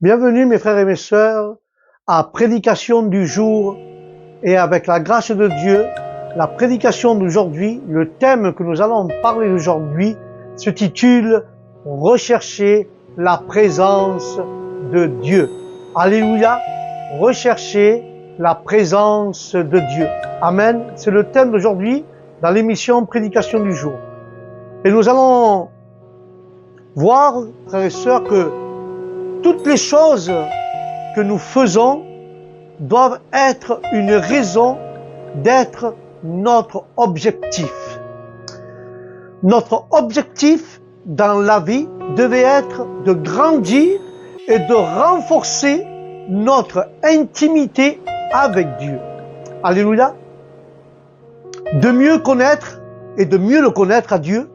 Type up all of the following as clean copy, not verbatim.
Bienvenue mes frères et mes sœurs à Prédication du jour et avec la grâce de Dieu, la prédication d'aujourd'hui, le thème que nous allons parler aujourd'hui se titule « Rechercher la présence de Dieu ». Alléluia, rechercher la présence de Dieu. Amen, c'est le thème d'aujourd'hui dans l'émission Prédication du jour. Et nous allons voir, frères et sœurs, que toutes les choses que nous faisons doivent être une raison d'être notre objectif. Notre objectif dans la vie devait être de grandir et de renforcer notre intimité avec Dieu. Alléluia. De mieux connaître et de mieux le connaître à Dieu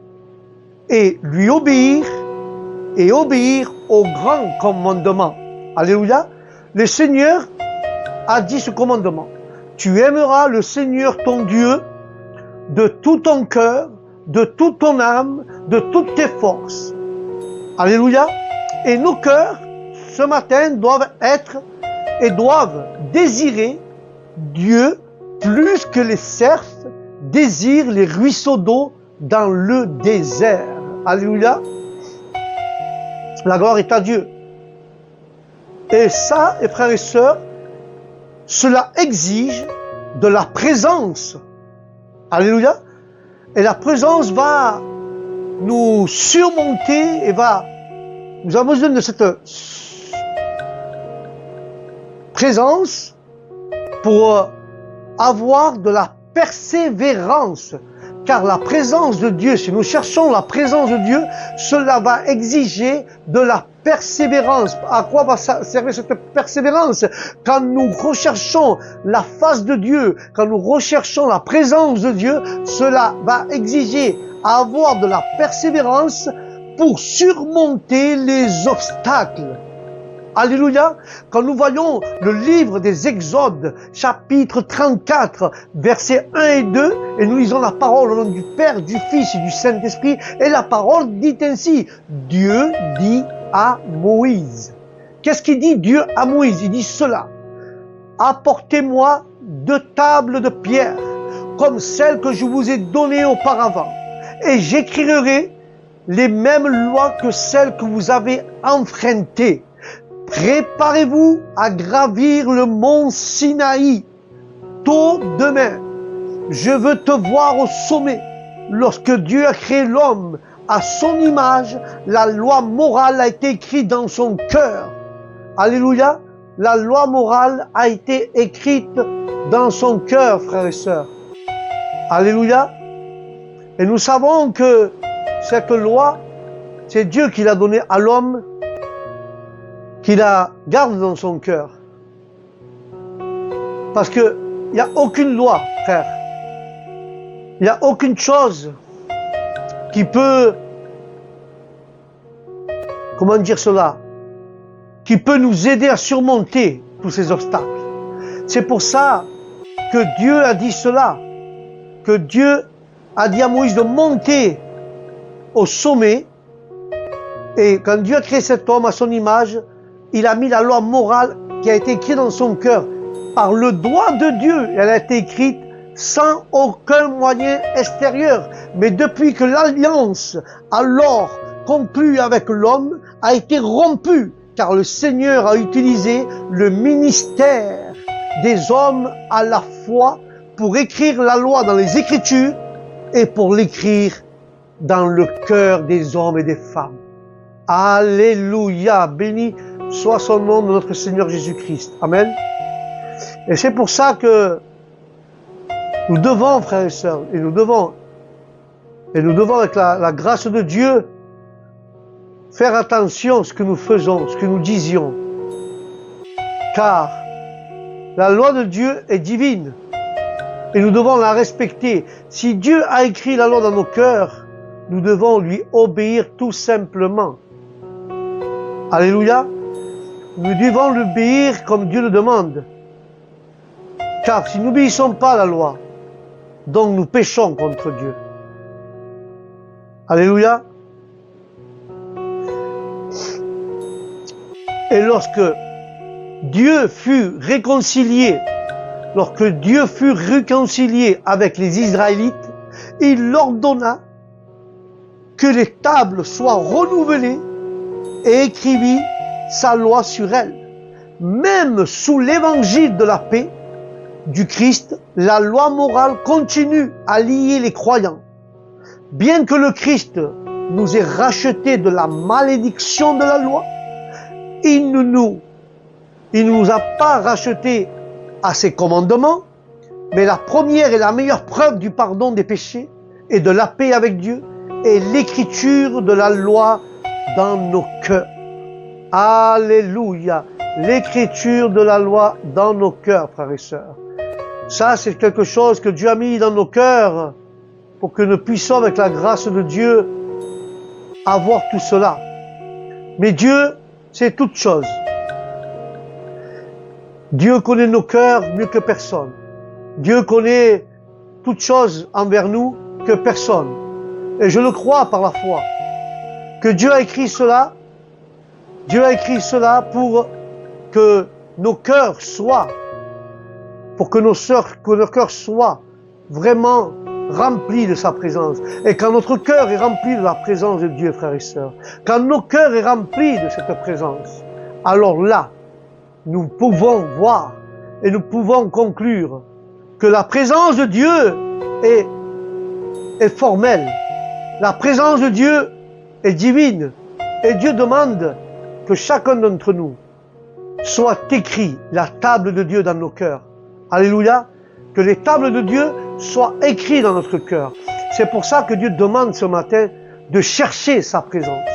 et lui obéir et obéir au grand commandement. Alléluia. Le Seigneur a dit ce commandement. Tu aimeras le Seigneur ton Dieu de tout ton cœur, de toute ton âme, de toutes tes forces. Alléluia. Et nos cœurs, ce matin, doivent être et doivent désirer Dieu plus que les cerfs désirent les ruisseaux d'eau dans le désert. Alléluia. La gloire est à Dieu. Et ça, et frères et sœurs, cela exige de la présence. Alléluia. Et la présence va nous surmonter et nous avons besoin de cette présence pour avoir de la persévérance. Car la présence de Dieu, si nous cherchons la présence de Dieu, cela va exiger de la persévérance. À quoi va servir cette persévérance? Quand nous recherchons la face de Dieu, quand nous recherchons la présence de Dieu, cela va exiger avoir de la persévérance pour surmonter les obstacles. Alléluia. Quand nous voyons le livre des Exodes, chapitre 34, versets 1 et 2, et nous lisons la parole au nom du Père, du Fils et du Saint-Esprit, et la parole dit ainsi, Dieu dit à Moïse. Qu'est-ce qu'il dit Dieu à Moïse? Il dit cela. Apportez-moi 2 tables de pierre, comme celles que je vous ai données auparavant, et j'écrirai les mêmes lois que celles que vous avez enfreintées. Préparez-vous à gravir le mont Sinaï. Tôt demain, je veux te voir au sommet. Lorsque Dieu a créé l'homme à son image, la loi morale a été écrite dans son cœur. Alléluia. La loi morale a été écrite dans son cœur, frères et sœurs. Alléluia. Et nous savons que cette loi, c'est Dieu qui l'a donnée à l'homme, qui la garde dans son cœur. Parce que il n'y a aucune loi, frère. Il n'y a aucune chose qui peut, comment dire cela, qui peut nous aider à surmonter tous ces obstacles. C'est pour ça que Dieu a dit cela, que Dieu a dit à Moïse de monter au sommet, et quand Dieu a créé cet homme à son image, il a mis la loi morale qui a été écrite dans son cœur par le doigt de Dieu. Elle a été écrite sans aucun moyen extérieur. Mais depuis que l'alliance alors conclue avec l'homme a été rompue, car le Seigneur a utilisé le ministère des hommes à la fois pour écrire la loi dans les Écritures et pour l'écrire dans le cœur des hommes et des femmes. Alléluia, béni soit son nom de notre Seigneur Jésus-Christ. Amen. Et c'est pour ça que nous devons, frères et sœurs, et nous devons avec la grâce de Dieu, faire attention à ce que nous faisons, ce que nous disions. Car la loi de Dieu est divine et nous devons la respecter. Si Dieu a écrit la loi dans nos cœurs, nous devons lui obéir tout simplement. Alléluia. Nous devons l'obéir comme Dieu le demande. Car si nous n'obéissons pas à la loi, donc nous péchons contre Dieu. Alléluia. Et lorsque Dieu fut réconcilié, avec les Israélites, il ordonna que les tables soient renouvelées et écrivit sa loi sur elles. Même sous l'évangile de la paix du Christ, la loi morale continue à lier les croyants. Bien que le Christ nous ait rachetés de la malédiction de la loi, il ne nous a pas rachetés à ses commandements, mais la première et la meilleure preuve du pardon des péchés et de la paix avec Dieu est l'écriture de la loi dans nos cœurs. Alléluia! L'écriture de la loi dans nos cœurs, frères et sœurs. Ça, c'est quelque chose que Dieu a mis dans nos cœurs pour que nous puissions, avec la grâce de Dieu, avoir tout cela. Mais Dieu, c'est toute chose. Dieu connaît nos cœurs mieux que personne. Dieu connaît toute chose envers nous que personne. Et je le crois par la foi, que Dieu a écrit cela. Dieu a écrit cela pour que nos cœurs soient, pour que nos cœurs soient vraiment remplis de sa présence. Et quand notre cœur est rempli de la présence de Dieu, frères et sœurs, quand nos cœurs est rempli de cette présence, alors là, nous pouvons voir et nous pouvons conclure que la présence de Dieu est formelle. La présence de Dieu est divine. Et Dieu demande que chacun d'entre nous soit écrit la table de Dieu dans nos cœurs. Alléluia. Que les tables de Dieu soient écrites dans notre cœur. C'est pour ça que Dieu demande ce matin de chercher sa présence.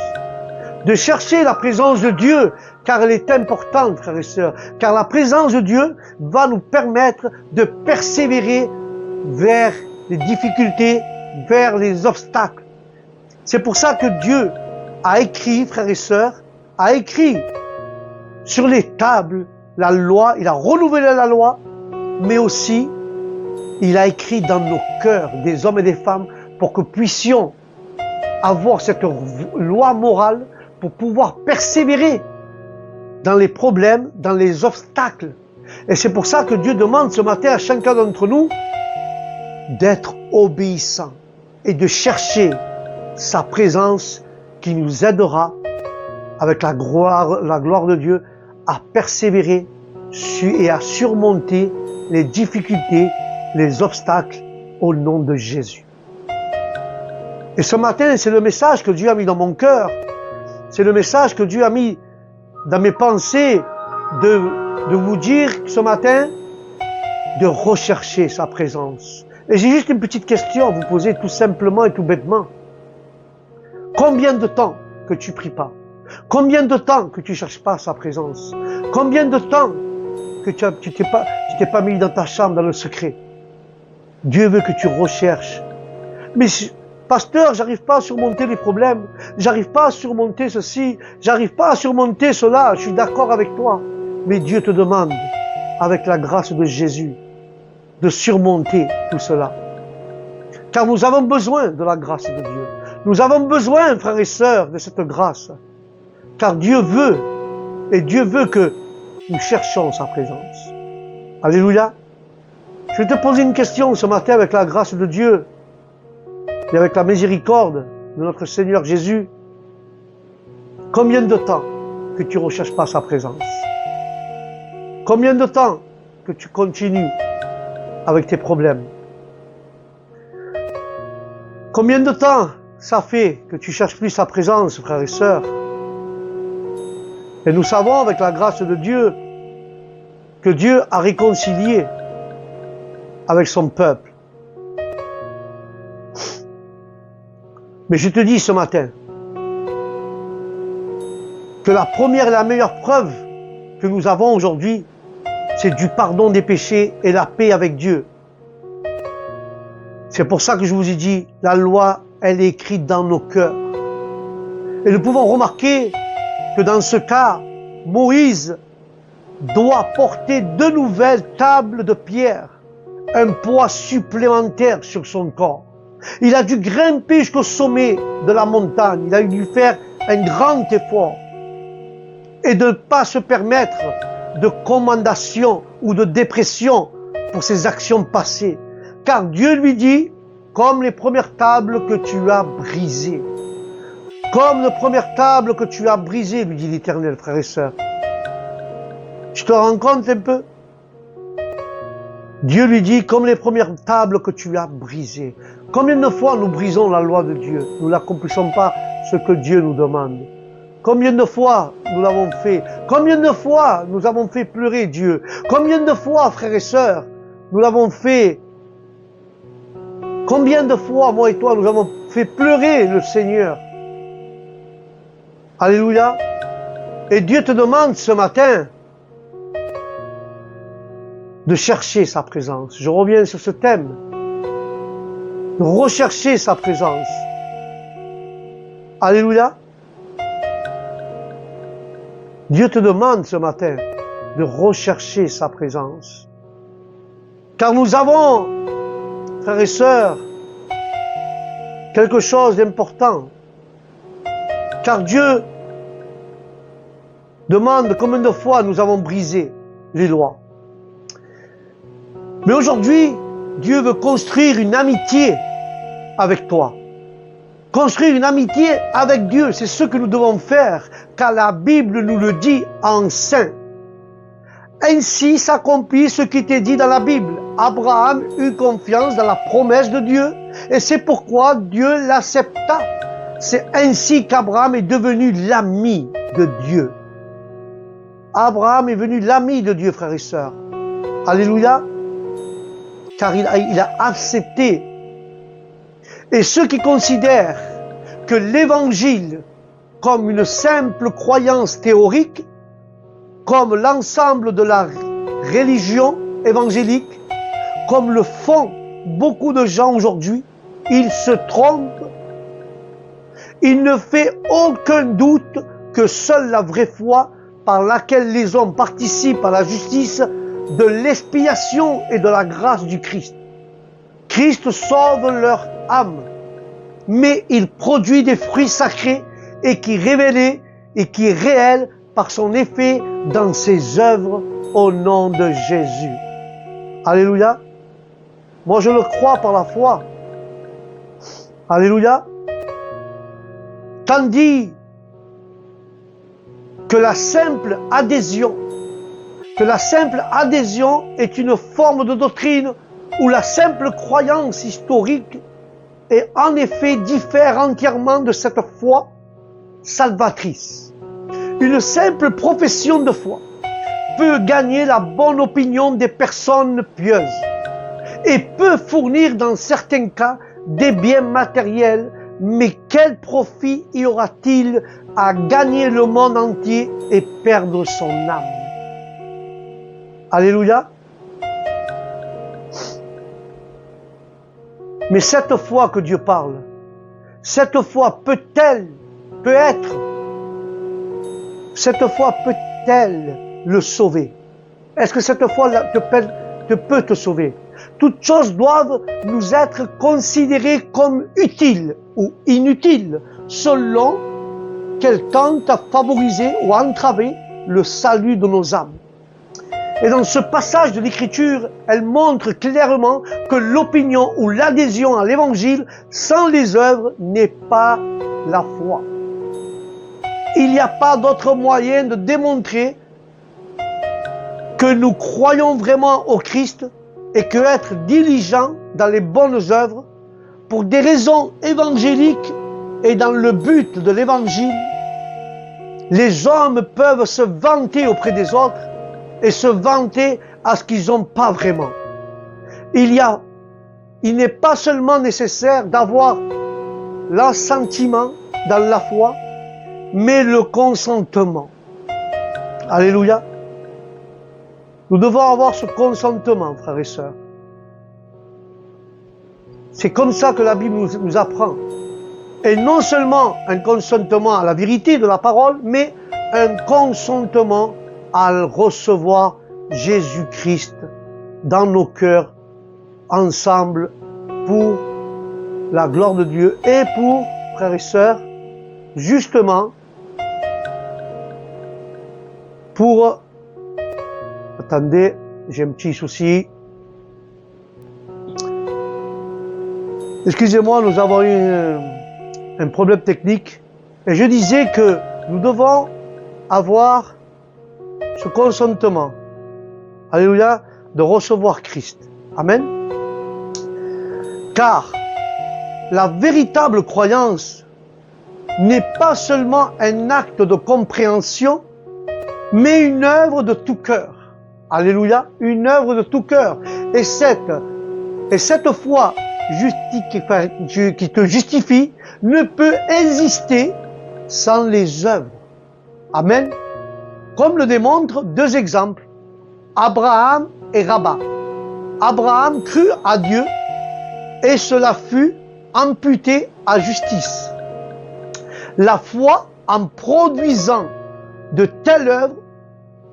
De chercher la présence de Dieu, car elle est importante, frères et sœurs. Car la présence de Dieu va nous permettre de persévérer vers les difficultés, vers les obstacles. C'est pour ça que Dieu a écrit, frères et sœurs, a écrit sur les tables la loi, il a renouvelé la loi, mais aussi il a écrit dans nos cœurs des hommes et des femmes pour que puissions avoir cette loi morale pour pouvoir persévérer dans les problèmes, dans les obstacles. Et c'est pour ça que Dieu demande ce matin à chacun d'entre nous d'être obéissant et de chercher sa présence qui nous aidera avec la gloire de Dieu à persévérer et à surmonter les difficultés, les obstacles au nom de Jésus. Et ce matin, c'est le message que Dieu a mis dans mon cœur. C'est le message que Dieu a mis dans mes pensées de vous dire ce matin de rechercher sa présence. Et j'ai juste une petite question à vous poser tout simplement et tout bêtement. Combien de temps que tu pries pas? Combien de temps que tu cherches pas sa présence? Combien de temps que tu t'es pas mis dans ta chambre, dans le secret? Dieu veut que tu recherches. Mais pasteur, j'arrive pas à surmonter les problèmes. J'arrive pas à surmonter ceci. J'arrive pas à surmonter cela. Je suis d'accord avec toi. Mais Dieu te demande, avec la grâce de Jésus, de surmonter tout cela. Car nous avons besoin de la grâce de Dieu. Nous avons besoin, frères et sœurs, de cette grâce. Car Dieu veut, et Dieu veut que nous cherchions sa présence. Alléluia. Je vais te poser une question ce matin avec la grâce de Dieu et avec la miséricorde de notre Seigneur Jésus. Combien de temps que tu ne recherches pas sa présence? Combien de temps que tu continues avec tes problèmes? Combien de temps ça fait que tu cherches plus sa présence, frères et sœurs? Et nous savons, avec la grâce de Dieu, que Dieu a réconcilié avec son peuple. Mais je te dis ce matin que la première et la meilleure preuve que nous avons aujourd'hui, c'est du pardon des péchés et la paix avec Dieu. C'est pour ça que je vous ai dit, la loi, elle est écrite dans nos cœurs. Et nous pouvons remarquer que dans ce cas, Moïse doit porter de nouvelles tables de pierre, un poids supplémentaire sur son corps. Il a dû grimper jusqu'au sommet de la montagne. Il a dû faire un grand effort. et de ne pas se permettre de commendation ou de dépression pour ses actions passées. Car Dieu lui dit, comme les premières tables que tu as brisées. Comme les premières tables que tu as brisées, lui dit l'Éternel, frères et sœurs. Tu te rends compte un peu? Dieu lui dit, comme les premières tables que tu as brisées. Combien de fois nous brisons la loi de Dieu? Nous n'accomplissons pas ce que Dieu nous demande. Combien de fois nous l'avons fait? Combien de fois nous avons fait pleurer Dieu? Combien de fois, frères et sœurs, nous l'avons fait? Combien de fois, moi et toi, nous avons fait pleurer le Seigneur? Alléluia. Et Dieu te demande ce matin de chercher sa présence. Je reviens sur ce thème. De rechercher sa présence. Alléluia. Dieu te demande ce matin de rechercher sa présence. Car nous avons, frères et sœurs, quelque chose d'important. Car Dieu demande combien de fois nous avons brisé les lois. Mais aujourd'hui, Dieu veut construire une amitié avec toi. Construire une amitié avec Dieu, c'est ce que nous devons faire, car la Bible nous le dit en saint. Ainsi s'accomplit ce qui était dit dans la Bible. Abraham eut confiance dans la promesse de Dieu, et c'est pourquoi Dieu l'accepta. C'est ainsi qu'Abraham est devenu l'ami de Dieu. Abraham est devenu l'ami de Dieu, frères et sœurs. Alléluia. Car il a accepté. Et ceux qui considèrent que l'évangile comme une simple croyance théorique, comme l'ensemble de la religion évangélique, comme le font beaucoup de gens aujourd'hui, ils se trompent. Il ne fait aucun doute que seule la vraie foi par laquelle les hommes participent à la justice de l'expiation et de la grâce du Christ. Christ sauve leur âme, mais il produit des fruits sacrés et qui est réel par son effet dans ses œuvres au nom de Jésus. Alléluia. Moi je le crois par la foi. Alléluia. Tandis que la simple adhésion est une forme de doctrine où la simple croyance historique est en effet diffère entièrement de cette foi salvatrice. Une simple profession de foi peut gagner la bonne opinion des personnes pieuses et peut fournir dans certains cas des biens matériels, mais quel profit y aura-t-il à gagner le monde entier et perdre son âme? Alléluia. Mais cette foi que Dieu parle, cette foi peut-elle le sauver? Est-ce que cette foi peut te sauver? Toutes choses doivent nous être considérées comme utiles ou inutiles, selon qu'elles tentent à favoriser ou à entraver le salut de nos âmes. Et dans ce passage de l'Écriture, elle montre clairement que l'opinion ou l'adhésion à l'Évangile sans les œuvres n'est pas la foi. Il n'y a pas d'autre moyen de démontrer que nous croyons vraiment au Christ et que être diligent dans les bonnes œuvres pour des raisons évangéliques et dans le but de l'Évangile. Les hommes peuvent se vanter auprès des autres et se vanter à ce qu'ils n'ont pas vraiment. Il n'est pas seulement nécessaire d'avoir l'assentiment dans la foi, mais le consentement. Alléluia. Nous devons avoir ce consentement, frères et sœurs. C'est comme ça que la Bible nous apprend. Et non seulement un consentement à la vérité de la parole, mais un consentement à recevoir Jésus-Christ dans nos cœurs, ensemble, pour la gloire de Dieu et pour, frères et sœurs, justement, pour... Attendez, j'ai un petit souci. Excusez-moi, nous avons eu un problème technique. Et je disais que nous devons avoir ce consentement, alléluia, de recevoir Christ. Amen. Car la véritable croyance n'est pas seulement un acte de compréhension, mais une œuvre de tout cœur. Alléluia, une œuvre de tout cœur. Et cette foi qui te justifie ne peut exister sans les œuvres. Amen. Comme le démontrent deux exemples, Abraham et Rabat. Abraham crut à Dieu et cela fut amputé à justice. La foi, en produisant de telles œuvres,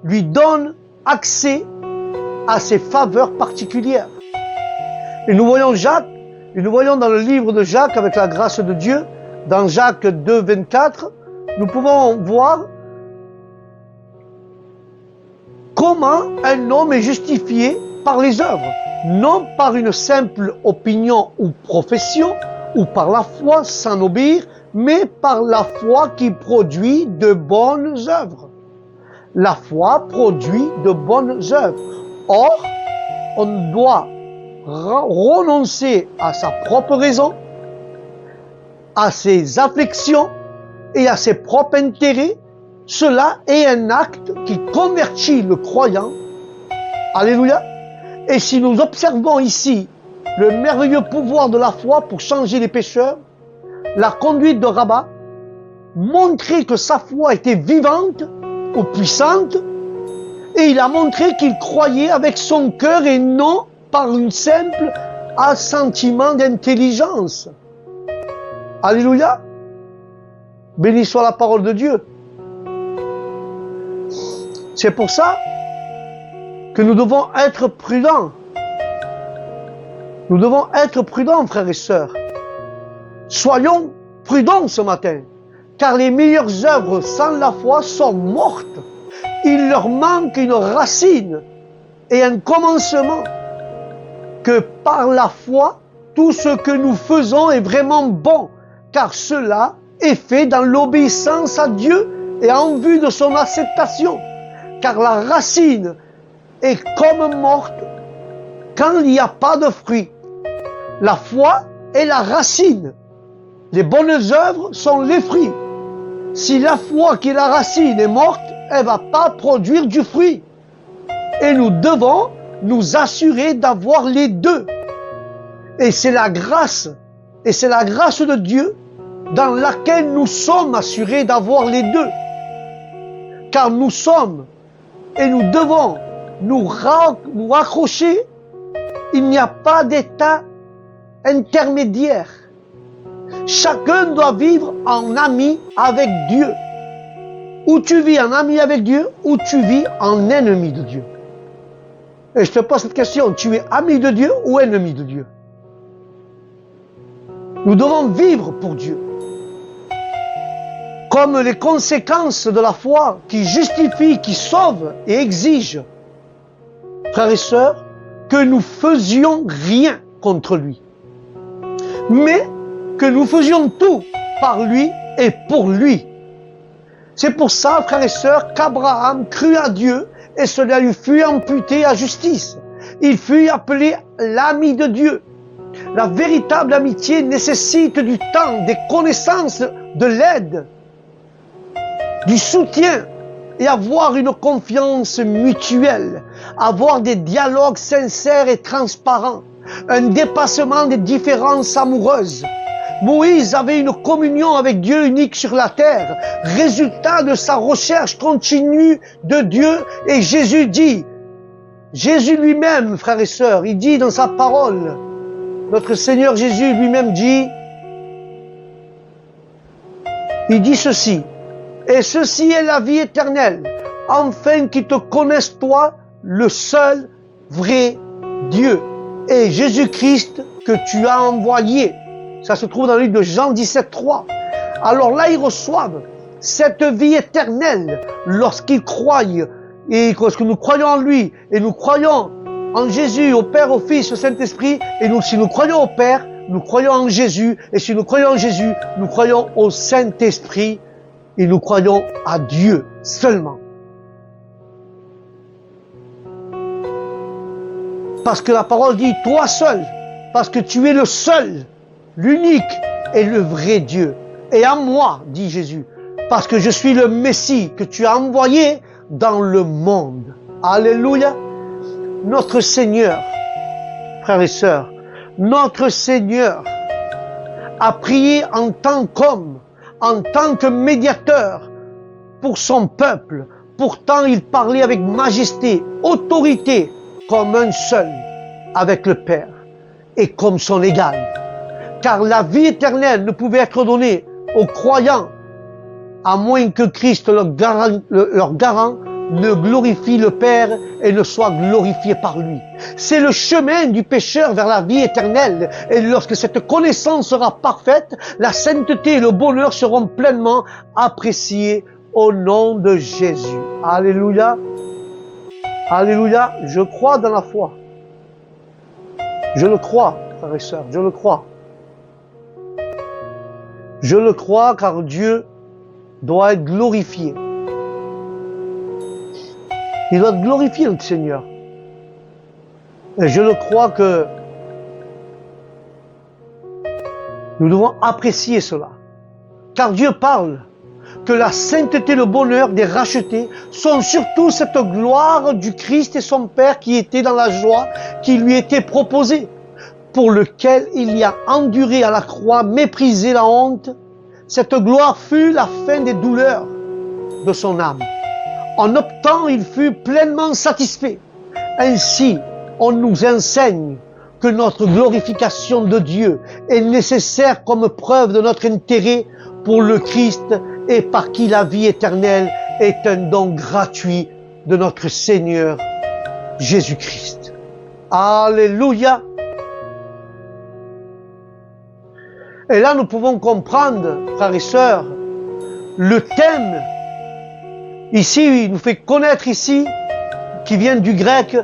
lui donne accès à ses faveurs particulières. Et nous voyons Jacques, et nous voyons dans le livre de Jacques, avec la grâce de Dieu, dans Jacques 2, 24, nous pouvons voir comment un homme est justifié par les œuvres, non par une simple opinion ou profession, ou par la foi sans obéir, mais par la foi qui produit de bonnes œuvres. La foi produit de bonnes œuvres. Or, on doit renoncer à sa propre raison, à ses affections et à ses propres intérêts. Cela est un acte qui convertit le croyant. Alléluia. Et si nous observons ici le merveilleux pouvoir de la foi pour changer les pécheurs, la conduite de Rabat montrait que sa foi était vivante ou puissante, et il a montré qu'il croyait avec son cœur et non par un simple assentiment d'intelligence. Alléluia. Béni soit la parole de Dieu. C'est pour ça que nous devons être prudents. Nous devons être prudents, frères et sœurs. Soyons prudents ce matin, car les meilleures œuvres sans la foi sont mortes. Il leur manque une racine et un commencement. Que par la foi, tout ce que nous faisons est vraiment bon, car cela est fait dans l'obéissance à Dieu et en vue de son acceptation. Car la racine est comme morte quand il n'y a pas de fruit. La foi est la racine. Les bonnes œuvres sont les fruits. Si la foi qui est la racine est morte, elle ne va pas produire du fruit. Et nous devons nous assurer d'avoir les deux. Et c'est la grâce, et c'est la grâce de Dieu dans laquelle nous sommes assurés d'avoir les deux. Car nous sommes, et nous devons nous raccrocher, il n'y a pas d'état intermédiaire. Chacun doit vivre en ami avec Dieu. Ou tu vis en ami avec Dieu, ou tu vis en ennemi de Dieu. Et je te pose cette question, tu es ami de Dieu ou ennemi de Dieu? Nous devons vivre pour Dieu. Comme les conséquences de la foi qui justifie, qui sauve et exige, frères et sœurs, que nous faisions rien contre lui. Mais que nous faisions tout par lui et pour lui. C'est pour ça, frères et sœurs, qu'Abraham crut à Dieu et cela lui fut imputé à justice. Il fut appelé l'ami de Dieu. La véritable amitié nécessite du temps, des connaissances, de l'aide, du soutien et avoir une confiance mutuelle, avoir des dialogues sincères et transparents, un dépassement des différences amoureuses. Moïse avait une communion avec Dieu unique sur la terre, résultat de sa recherche continue de Dieu, et Jésus lui-même, frères et sœurs, il dit dans sa parole, notre Seigneur Jésus lui-même dit, il dit ceci, et ceci est la vie éternelle, afin qu'ils te connaissent toi, le seul vrai Dieu, et Jésus-Christ que tu as envoyé. Ça se trouve dans le livre de Jean 17, 3. Alors là, ils reçoivent cette vie éternelle lorsqu'ils croient et lorsque nous croyons en lui, et nous croyons en Jésus, au Père, au Fils, au Saint-Esprit, et si nous croyons au Père, nous croyons en Jésus, et si nous croyons en Jésus, nous croyons au Saint-Esprit, et nous croyons à Dieu seulement. Parce que la parole dit, toi seul, parce que tu es le seul, l'unique et le vrai Dieu. Et à moi, dit Jésus, parce que je suis le Messie que tu as envoyé dans le monde. Alléluia. Notre Seigneur, frères et sœurs, notre Seigneur a prié en tant qu'homme, en tant que médiateur pour son peuple. Pourtant, il parlait avec majesté, autorité, comme un seul avec le Père et comme son égal. Car la vie éternelle ne pouvait être donnée aux croyants à moins que Christ, leur garant, ne glorifie le Père et ne soit glorifié par lui. C'est le chemin du pécheur vers la vie éternelle. Et lorsque cette connaissance sera parfaite, la sainteté et le bonheur seront pleinement appréciés au nom de Jésus. Alléluia. Alléluia. Je crois dans la foi. Je le crois, frères et sœurs, je le crois. Je le crois car Dieu doit être glorifié. Il doit être glorifié, notre Seigneur. Et je le crois que nous devons apprécier cela. Car Dieu parle que la sainteté et le bonheur des rachetés sont surtout cette gloire du Christ et son Père qui était dans la joie qui lui était proposée, pour lequel il y a enduré à la croix, méprisé la honte. Cette gloire fut la fin des douleurs de son âme. En optant, il fut pleinement satisfait. Ainsi, on nous enseigne que notre glorification de Dieu est nécessaire comme preuve de notre intérêt pour le Christ et par qui la vie éternelle est un don gratuit de notre Seigneur Jésus-Christ. Alléluia! Et là, nous pouvons comprendre, frères et sœurs, le thème ici, il nous fait connaître ici, qui vient du grec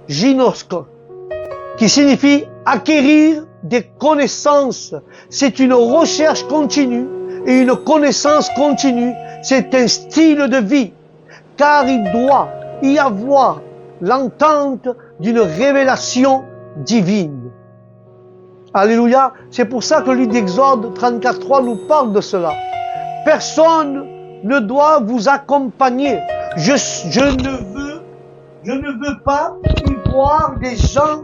ginosko, qui signifie acquérir des connaissances. C'est une recherche continue et une connaissance continue. C'est un style de vie, car il doit y avoir l'entente d'une révélation divine. Alléluia. C'est pour ça que le livre d'Exode 34.3 nous parle de cela. Personne ne doit vous accompagner. Je ne veux pas y voir des gens,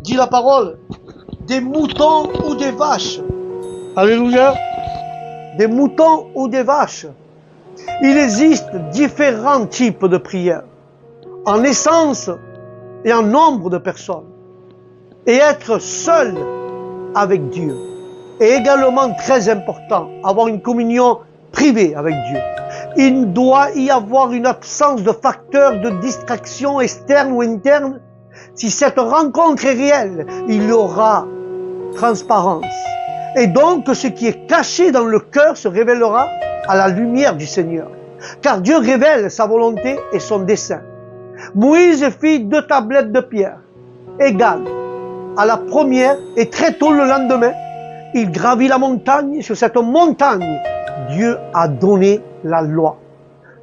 dit la parole, des moutons ou des vaches. Alléluia. Des moutons ou des vaches. Il existe différents types de prières, en essence et en nombre de personnes. Et être seul avec Dieu est également très important. Avoir une communion privée avec Dieu. Il doit y avoir une absence de facteurs de distraction externe ou interne. Si cette rencontre est réelle, il y aura transparence. Et donc, ce qui est caché dans le cœur se révélera à la lumière du Seigneur. Car Dieu révèle sa volonté et son dessein. Moïse fit 2 tablettes de pierre égales à la première, et très tôt le lendemain, il gravit la montagne. Sur cette montagne, Dieu a donné la loi,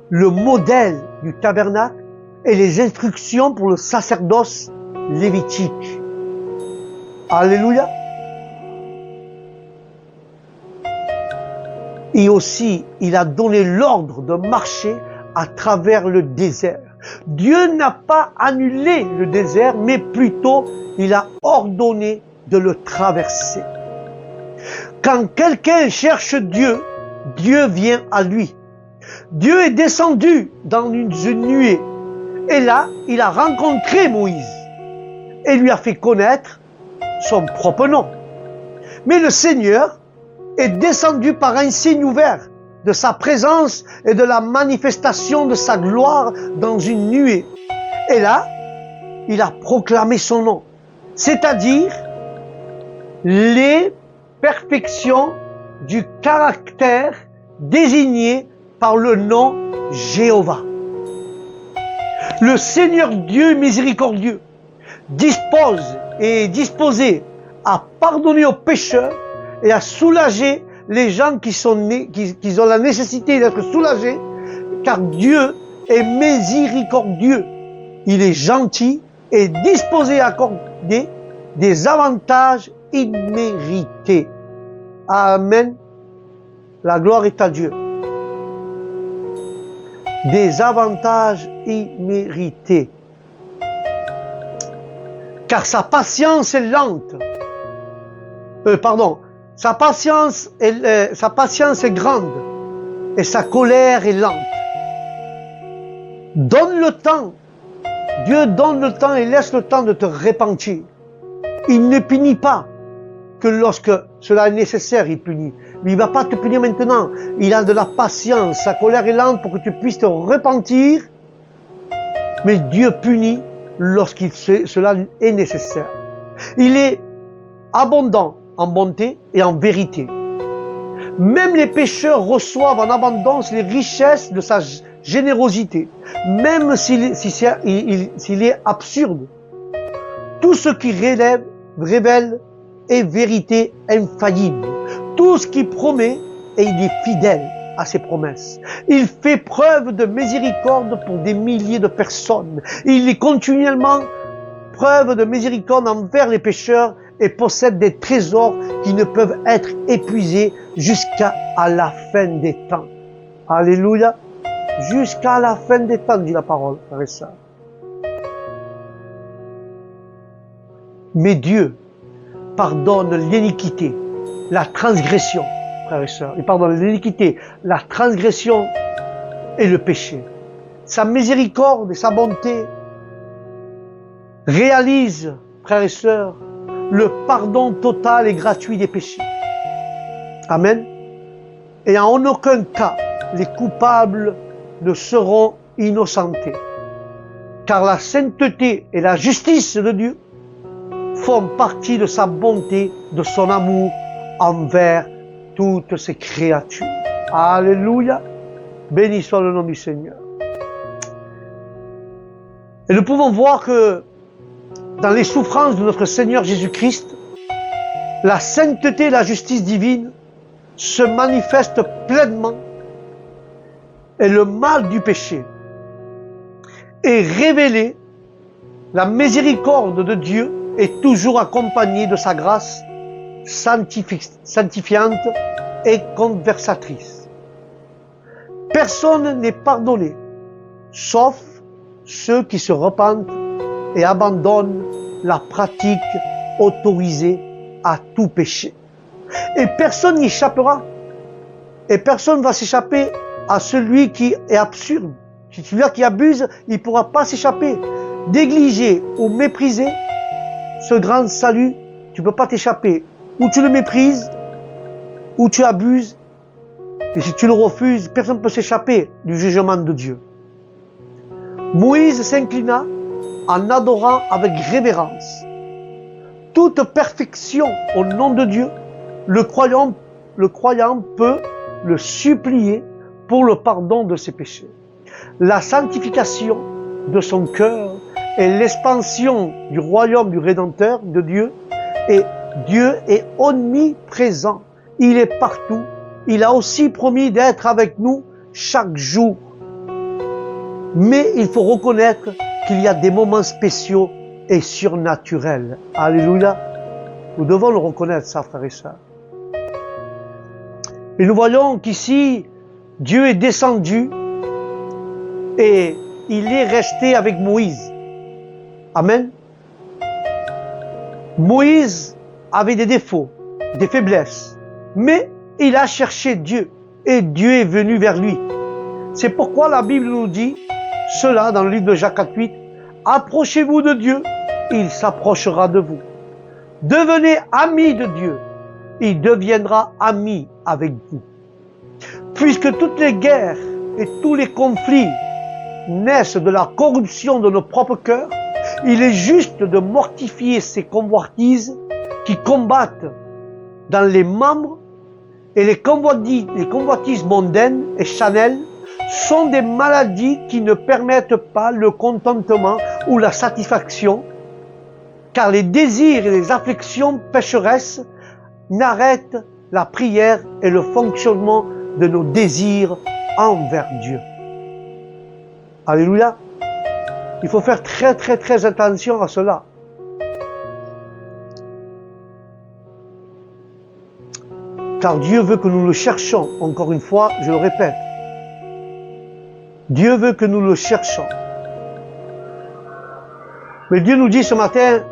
le modèle du tabernacle et les instructions pour le sacerdoce lévitique. Alléluia. Et aussi, il a donné l'ordre de marcher à travers le désert. Dieu n'a pas annulé le désert, mais plutôt il a ordonné de le traverser. Quand quelqu'un cherche Dieu, Dieu vient à lui. Dieu est descendu dans une nuée. Et là, il a rencontré Moïse et lui a fait connaître son propre nom. Mais le Seigneur est descendu par un signe ouvert de sa présence et de la manifestation de sa gloire dans une nuée. Et là, il a proclamé son nom, c'est-à-dire les perfections du caractère désigné par le nom Jéhovah. Le Seigneur Dieu miséricordieux dispose et est disposé à pardonner aux pécheurs et à soulager les gens qui ont la nécessité d'être soulagés, car Dieu est miséricordieux. Il est gentil et disposé à accorder des avantages immérités. Amen. La gloire est à Dieu. Des avantages immérités. Car sa patience est lente. Sa patience est grande et sa colère est lente. Donne le temps. Dieu donne le temps et laisse le temps de te repentir. Il ne punit pas que lorsque cela est nécessaire, il punit. Mais il ne va pas te punir maintenant. Il a de la patience. Sa colère est lente pour que tu puisses te repentir. Mais Dieu punit cela est nécessaire. Il est abondant en bonté et en vérité. Même les pécheurs reçoivent en abondance les richesses de sa générosité, même s'il est absurde. Tout ce qui révèle est vérité infaillible. Tout ce qu'il promet, et il est fidèle à ses promesses. Il fait preuve de miséricorde pour des milliers de personnes. Il est continuellement preuve de miséricorde envers les pécheurs et possède des trésors qui ne peuvent être épuisés jusqu'à la fin des temps. Alléluia. Jusqu'à la fin des temps, dit la parole, frère et sœur. Mais Dieu pardonne l'iniquité, la transgression, frères et sœurs. Il pardonne l'iniquité, la transgression et le péché. Sa miséricorde et sa bonté réalisent, frères et sœurs, le pardon total et gratuit des péchés. Amen. Et en aucun cas, les coupables ne seront innocentés. Car la sainteté et la justice de Dieu font partie de sa bonté, de son amour envers toutes ses créatures. Alléluia. Béni soit le nom du Seigneur. Et nous pouvons voir que dans les souffrances de notre Seigneur Jésus-Christ, la sainteté et la justice divine se manifestent pleinement et le mal du péché est révélé. La miséricorde de Dieu est toujours accompagnée de sa grâce sanctifiante et conversatrice. Personne n'est pardonné, sauf ceux qui se repentent et abandonnent la pratique autorisée à tout péché. Et personne n'y échappera. Et personne ne va s'échapper à celui qui est absurde. Celui-là qui abuse, il ne pourra pas s'échapper. Négliger ou mépriser ce grand salut, tu ne peux pas t'échapper. Ou tu le méprises, ou tu abuses. Et si tu le refuses, personne ne peut s'échapper du jugement de Dieu. Moïse s'inclina en adorant avec révérence. Toute perfection au nom de Dieu, le croyant peut le supplier pour le pardon de ses péchés. La sanctification de son cœur et l'expansion du royaume du Rédempteur de Dieu, et Dieu est omniprésent. Il est partout. Il a aussi promis d'être avec nous chaque jour. Mais il faut reconnaître qu'il y a des moments spéciaux et surnaturels. Alléluia. Nous devons le reconnaître, ça, frères et sœurs. Et nous voyons qu'ici, Dieu est descendu et il est resté avec Moïse. Amen. Moïse avait des défauts, des faiblesses, mais il a cherché Dieu et Dieu est venu vers lui. C'est pourquoi la Bible nous dit cela dans le livre de Jacques 4:8. Approchez-vous de Dieu, il s'approchera de vous. Devenez amis de Dieu, il deviendra ami avec vous. Puisque toutes les guerres et tous les conflits naissent de la corruption de nos propres cœurs, il est juste de mortifier ces convoitises qui combattent dans les membres et les convoitises mondaines et charnelles sont des maladies qui ne permettent pas le contentement ou la satisfaction, car les désirs et les afflictions pécheresses n'arrêtent la prière et le fonctionnement de nos désirs envers Dieu. Alléluia. Il faut faire très très très attention à cela. Car Dieu veut que nous le cherchions. Encore une fois, je le répète. Dieu veut que nous le cherchions. Mais Dieu nous dit ce matin,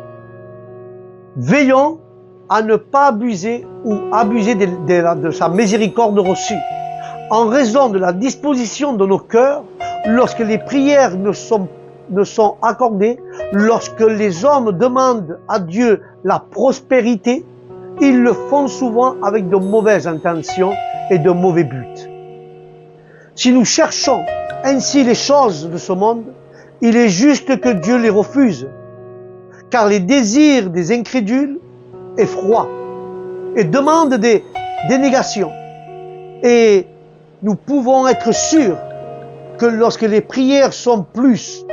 veillons à ne pas abuser ou abuser de sa miséricorde reçue. En raison de la disposition de nos cœurs, lorsque les prières ne sont accordées, lorsque les hommes demandent à Dieu la prospérité, ils le font souvent avec de mauvaises intentions et de mauvais buts. Si nous cherchons ainsi les choses de ce monde, il est juste que Dieu les refuse, car les désirs des incrédules effroient et demandent des dénégations. Et nous pouvons être sûrs que lorsque les prières sont plus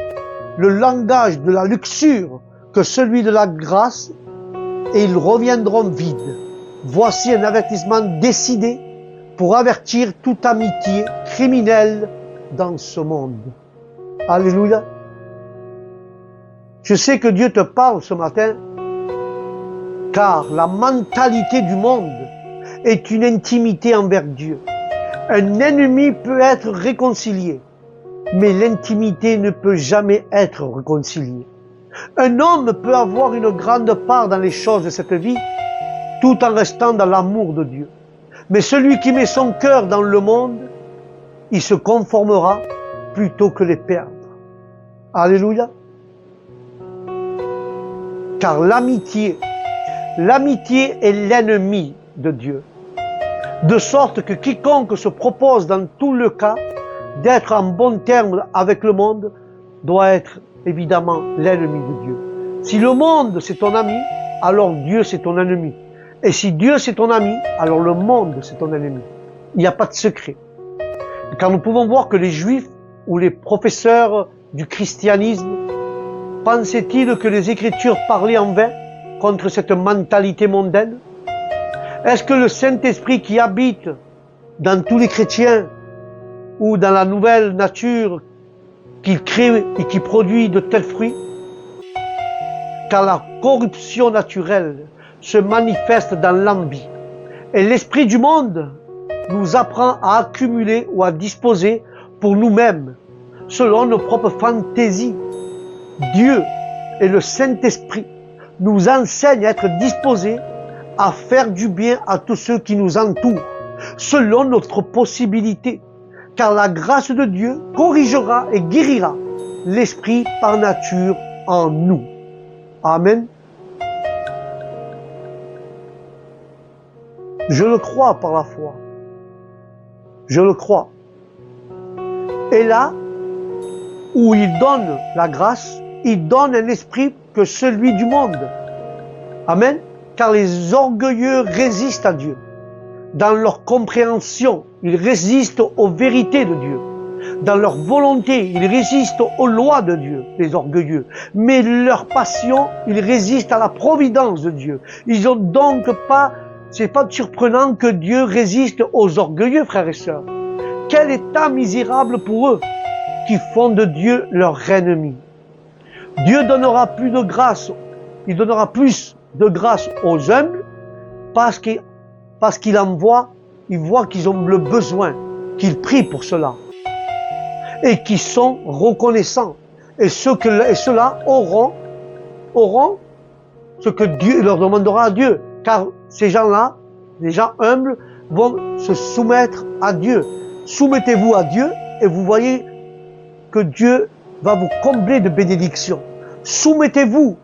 le langage de la luxure que celui de la grâce, et ils reviendront vides. Voici un avertissement décidé pour avertir toute amitié criminelle dans ce monde. Alléluia. Je sais que Dieu te parle ce matin, car la mentalité du monde est une intimité envers Dieu. Un ennemi peut être réconcilié, mais l'intimité ne peut jamais être réconciliée. Un homme peut avoir une grande part dans les choses de cette vie, tout en restant dans l'amour de Dieu. Mais celui qui met son cœur dans le monde, il se conformera plutôt que les perdre. Alléluia. Car l'amitié est l'ennemi de Dieu. De sorte que quiconque se propose dans tout le cas d'être en bon terme avec le monde doit être évidemment l'ennemi de Dieu. Si le monde c'est ton ami, alors Dieu c'est ton ennemi. Et si Dieu c'est ton ami, alors le monde c'est ton ennemi. Il n'y a pas de secret. Car nous pouvons voir que les Juifs ou les professeurs du christianisme pensaient-ils que les Écritures parlaient en vain contre cette mentalité mondaine? Est-ce que le Saint-Esprit qui habite dans tous les chrétiens ou dans la nouvelle nature qu'il crée et qui produit de tels fruits? Car la corruption naturelle se manifeste dans l'envie. Et l'esprit du monde nous apprend à accumuler ou à disposer pour nous-mêmes, selon nos propres fantaisies. Dieu et le Saint-Esprit nous enseignent à être disposés à faire du bien à tous ceux qui nous entourent, selon notre possibilité. Car la grâce de Dieu corrigera et guérira l'esprit par nature en nous. Amen. Je le crois par la foi. Je le crois. Et là où il donne la grâce, il donne un esprit que celui du monde. Amen. Car les orgueilleux résistent à Dieu. Dans leur compréhension, ils résistent aux vérités de Dieu. Dans leur volonté, ils résistent aux lois de Dieu, les orgueilleux. Mais leur passion, ils résistent à la providence de Dieu. Ils ont donc pas, c'est pas surprenant que Dieu résiste aux orgueilleux, frères et sœurs. Quel état misérable pour eux, qui font de Dieu leur ennemi. Dieu donnera plus de grâce, il donnera plus de grâce aux humbles, parce qu'il en voit, il voit qu'ils ont le besoin, qu'ils prient pour cela, et qui sont reconnaissants. Et ceux-là auront ce que Dieu leur demandera à Dieu. Car ces gens-là, les gens humbles, vont se soumettre à Dieu. Soumettez-vous à Dieu et vous voyez que Dieu va vous combler de bénédictions. Soumettez-vous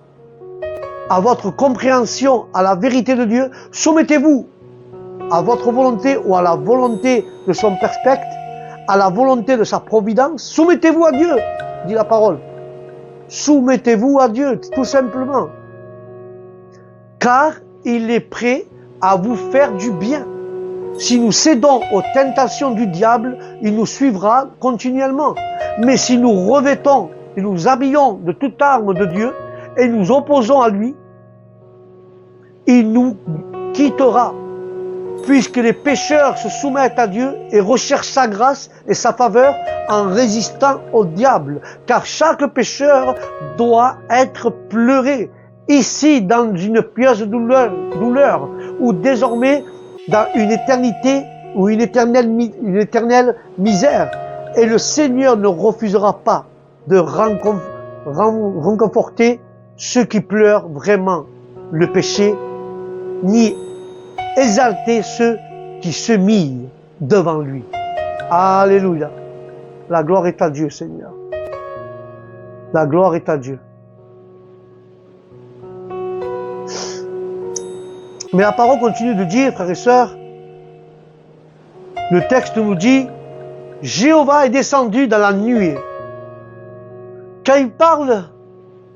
à votre compréhension, à la vérité de Dieu. Soumettez-vous à votre volonté ou à la volonté de son Père spectre, à la volonté de sa providence. Soumettez-vous à Dieu, dit la parole. Soumettez-vous à Dieu, tout simplement. Car il est prêt à vous faire du bien. Si nous cédons aux tentations du diable, il nous suivra continuellement. Mais si nous revêtons et nous habillons de toute arme de Dieu et nous opposons à lui, il nous quittera, puisque les pécheurs se soumettent à Dieu et recherchent sa grâce et sa faveur en résistant au diable. Car chaque pécheur doit être pleuré, ici dans une pieuse douleur, ou désormais dans une éternité ou une éternelle misère. Et le Seigneur ne refusera pas de réconforter ceux qui pleurent vraiment le péché, ni exalter ceux qui se mient devant lui. Alléluia. La gloire est à Dieu, Seigneur. La gloire est à Dieu. Mais la parole continue de dire, frères et sœurs, le texte nous dit, Jéhovah est descendu dans la nuée. Quand il parle,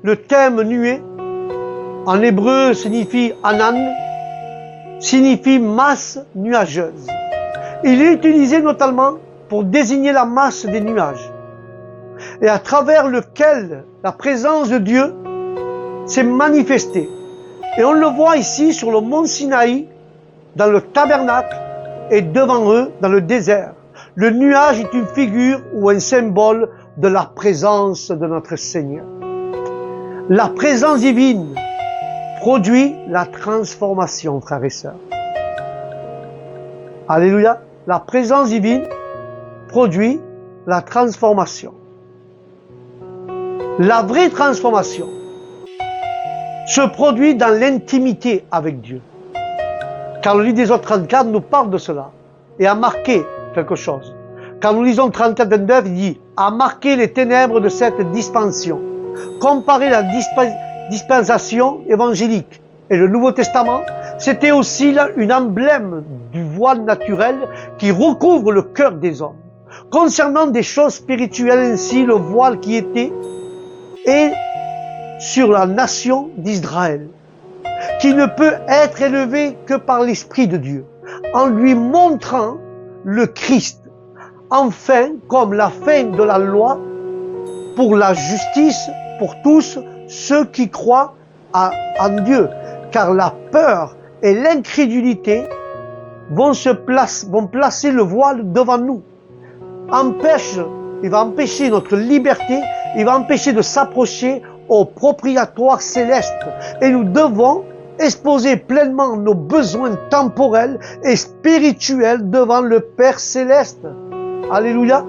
le thème nuée, en hébreu signifie anan, signifie masse nuageuse. Il est utilisé notamment pour désigner la masse des nuages, et à travers lequel la présence de Dieu s'est manifestée. Et on le voit ici sur le mont Sinaï, dans le tabernacle, et devant eux, dans le désert. Le nuage est une figure ou un symbole de la présence de notre Seigneur. La présence divine produit la transformation, frères et sœurs. Alléluia. La présence divine produit la transformation. La vraie transformation se produit dans l'intimité avec Dieu. Car le livre des autres 34 nous parle de cela et a marqué quelque chose. Quand nous lisons 34-29, il dit « a marqué les ténèbres de cette dispensation ». Comparer la dispensation évangélique et le Nouveau Testament, c'était aussi là une emblème du voile naturel qui recouvre le cœur des hommes. Concernant des choses spirituelles ainsi, le voile qui était est sur la nation d'Israël, qui ne peut être élevé que par l'Esprit de Dieu, en lui montrant le Christ, enfin comme la fin de la loi pour la justice pour tous ceux qui croient en Dieu, car la peur et l'incrédulité vont placer le voile devant nous. Il va empêcher notre liberté, il va empêcher de s'approcher au propriétaire céleste. Et nous devons exposer pleinement nos besoins temporels et spirituels devant le Père céleste. Alléluia.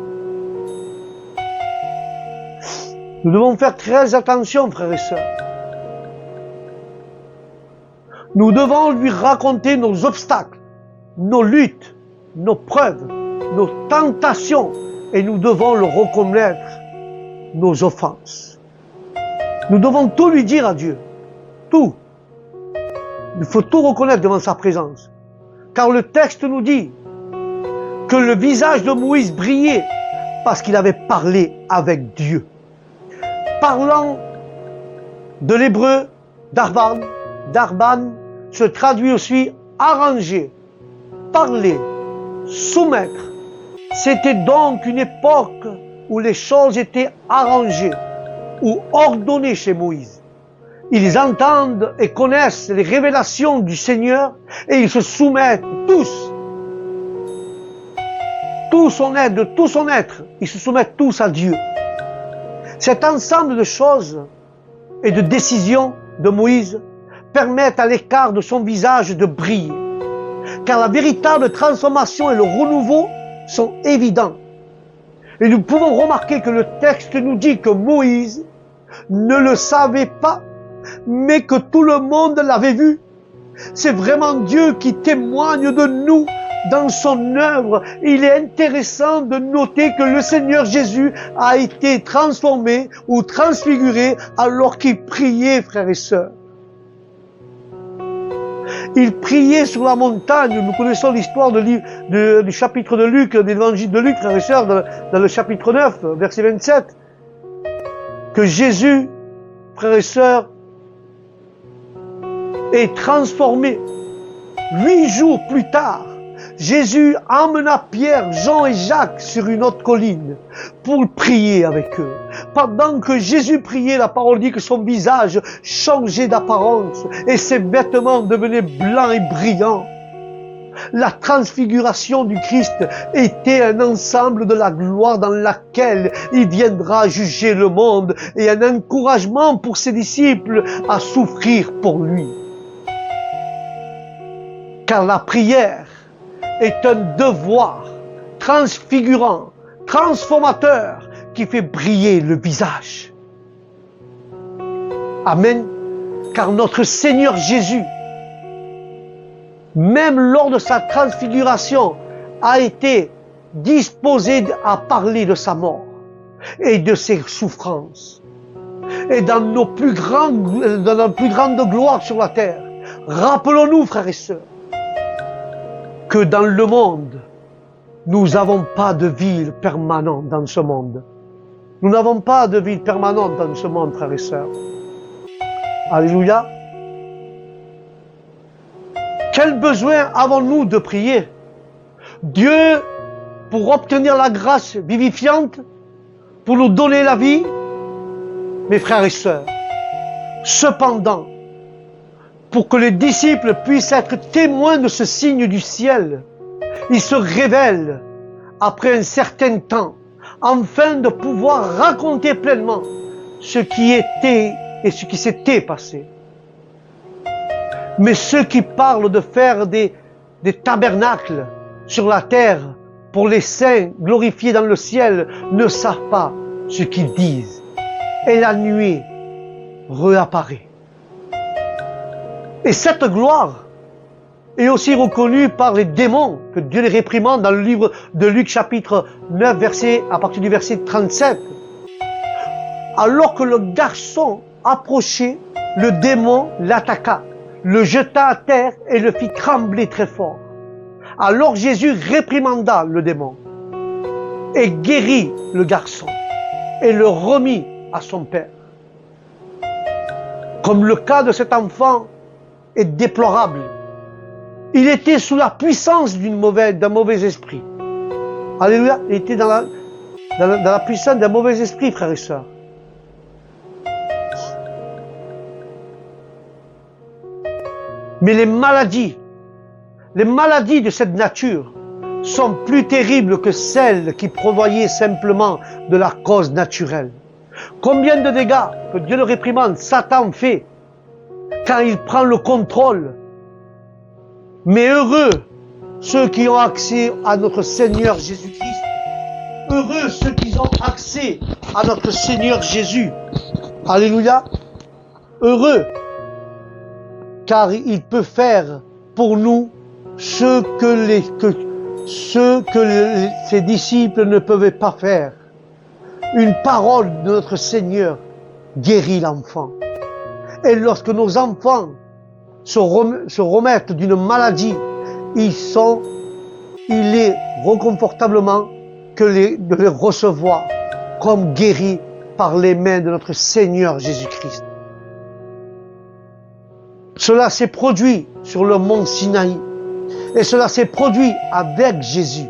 Nous devons faire très attention, frères et sœurs. Nous devons lui raconter nos obstacles, nos luttes, nos preuves, nos tentations, et nous devons le reconnaître, nos offenses. Nous devons tout lui dire à Dieu. Tout. Il faut tout reconnaître devant sa présence. Car le texte nous dit que le visage de Moïse brillait parce qu'il avait parlé avec Dieu. Parlant de l'hébreu darban se traduit aussi arranger, parler, soumettre. C'était donc une époque où les choses étaient arrangées ou ordonnées chez Moïse. Ils entendent et connaissent les révélations du Seigneur et ils se soumettent tous. Tout son être, de tout son être, ils se soumettent tous à Dieu. Cet ensemble de choses et de décisions de Moïse permettent à l'écart de son visage de briller. Car la véritable transformation et le renouveau sont évidents. Et nous pouvons remarquer que le texte nous dit que Moïse ne le savait pas, mais que tout le monde l'avait vu. C'est vraiment Dieu qui témoigne de nous dans son œuvre. Il est intéressant de noter que le Seigneur Jésus a été transformé ou transfiguré alors qu'il priait, frères et sœurs. Il priait sur la montagne. Nous connaissons l'histoire du chapitre de Luc, de l'évangile de Luc, frères et sœurs, dans le chapitre 9, verset 27, que Jésus, frères et sœurs, est transformé. 8 jours plus tard, Jésus emmena Pierre, Jean et Jacques sur une autre colline pour prier avec eux. Pendant que Jésus priait, la parole dit que son visage changeait d'apparence et ses vêtements devenaient blancs et brillants. La transfiguration du Christ était un ensemble de la gloire dans laquelle il viendra juger le monde et un encouragement pour ses disciples à souffrir pour lui. Car la prière est un devoir transfigurant, transformateur qui fait briller le visage. Amen. Car notre Seigneur Jésus, même lors de sa transfiguration, a été disposé à parler de sa mort et de ses souffrances. Et dans nos plus grandes gloires sur la terre, rappelons-nous, frères et sœurs, que dans le monde, nous n'avons pas de ville permanente dans ce monde. Nous n'avons pas de ville permanente dans ce monde, frères et sœurs. Alléluia. Quel besoin avons-nous de prier? Dieu, pour obtenir la grâce vivifiante, pour nous donner la vie, mes frères et sœurs. Cependant, pour que les disciples puissent être témoins de ce signe du ciel, il se révèle après un certain temps, afin de pouvoir raconter pleinement ce qui était et ce qui s'était passé. Mais ceux qui parlent de faire des tabernacles sur la terre pour les saints glorifiés dans le ciel ne savent pas ce qu'ils disent. Et la nuée réapparaît. Et cette gloire est aussi reconnue par les démons que Dieu les réprimande dans le livre de Luc chapitre 9 à partir du verset 37. Alors que le garçon approchait, le démon l'attaqua, le jeta à terre et le fit trembler très fort. Alors Jésus réprimanda le démon et guérit le garçon et le remit à son père. Comme le cas de cet enfant est déplorable, il était sous la puissance d'un mauvais esprit. Alléluia, il était dans la puissance d'un mauvais esprit, frères et sœurs. Mais les maladies de cette nature sont plus terribles que celles qui provoquaient simplement de la cause naturelle. Combien de dégâts, que Dieu le réprimande, Satan fait quand il prend le contrôle. Mais heureux ceux qui ont accès à notre Seigneur Jésus-Christ. Heureux ceux qui ont accès à notre Seigneur Jésus. Alléluia. Heureux, car il peut faire pour nous ce que ses disciples ne pouvaient pas faire. Une parole de notre Seigneur guérit l'enfant. Et lorsque nos enfants se remettent d'une maladie, il est reconfortablement de les recevoir comme guéris par les mains de notre Seigneur Jésus-Christ. Cela s'est produit sur le mont Sinaï. Et cela s'est produit avec Jésus.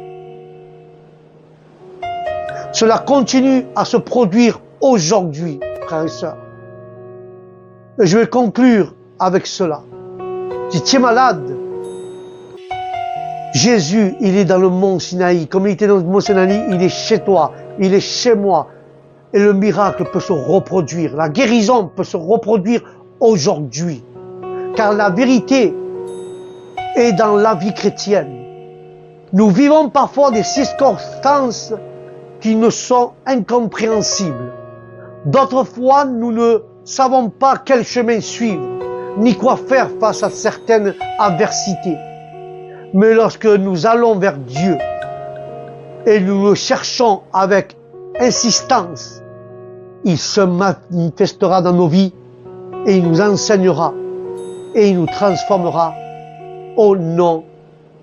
Cela continue à se produire aujourd'hui, frères et sœurs. Et je vais conclure avec cela. Si tu es malade, Jésus, il est dans le mont Sinaï. Comme il était dans le mont Sinaï, il est chez toi, il est chez moi. Et le miracle peut se reproduire. La guérison peut se reproduire aujourd'hui. Car la vérité est dans la vie chrétienne. Nous vivons parfois des circonstances qui nous sont incompréhensibles. D'autres fois, nous ne savons pas quel chemin suivre, ni quoi faire face à certaines adversités. Mais lorsque nous allons vers Dieu et nous le cherchons avec insistance, il se manifestera dans nos vies et il nous enseignera et il nous transformera au nom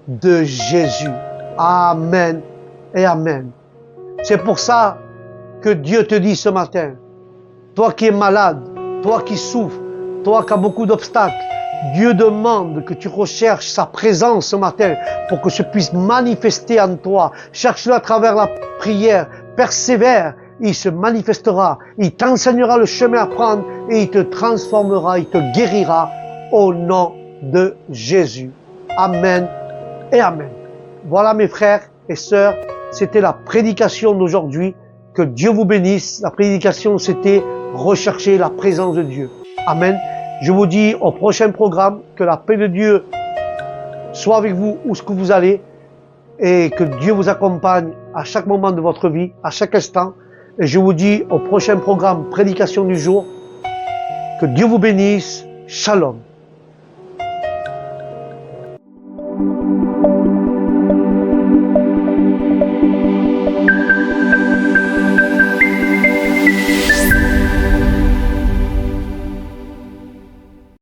de Jésus. Amen et Amen. C'est pour ça que Dieu te dit ce matin, toi qui es malade, toi qui souffres, toi qui as beaucoup d'obstacles, Dieu demande que tu recherches sa présence ce matin pour que se puisse manifester en toi. Cherche-le à travers la prière. Persévère. Il se manifestera. Il t'enseignera le chemin à prendre et il te transformera. Il te guérira au nom de Jésus. Amen et amen. Voilà mes frères et sœurs. C'était la prédication d'aujourd'hui. Que Dieu vous bénisse. La prédication, c'était rechercher la présence de Dieu. Amen. Je vous dis au prochain programme, que la paix de Dieu soit avec vous où ce que vous allez et que Dieu vous accompagne à chaque moment de votre vie, à chaque instant. Et je vous dis au prochain programme, prédication du jour, que Dieu vous bénisse. Shalom.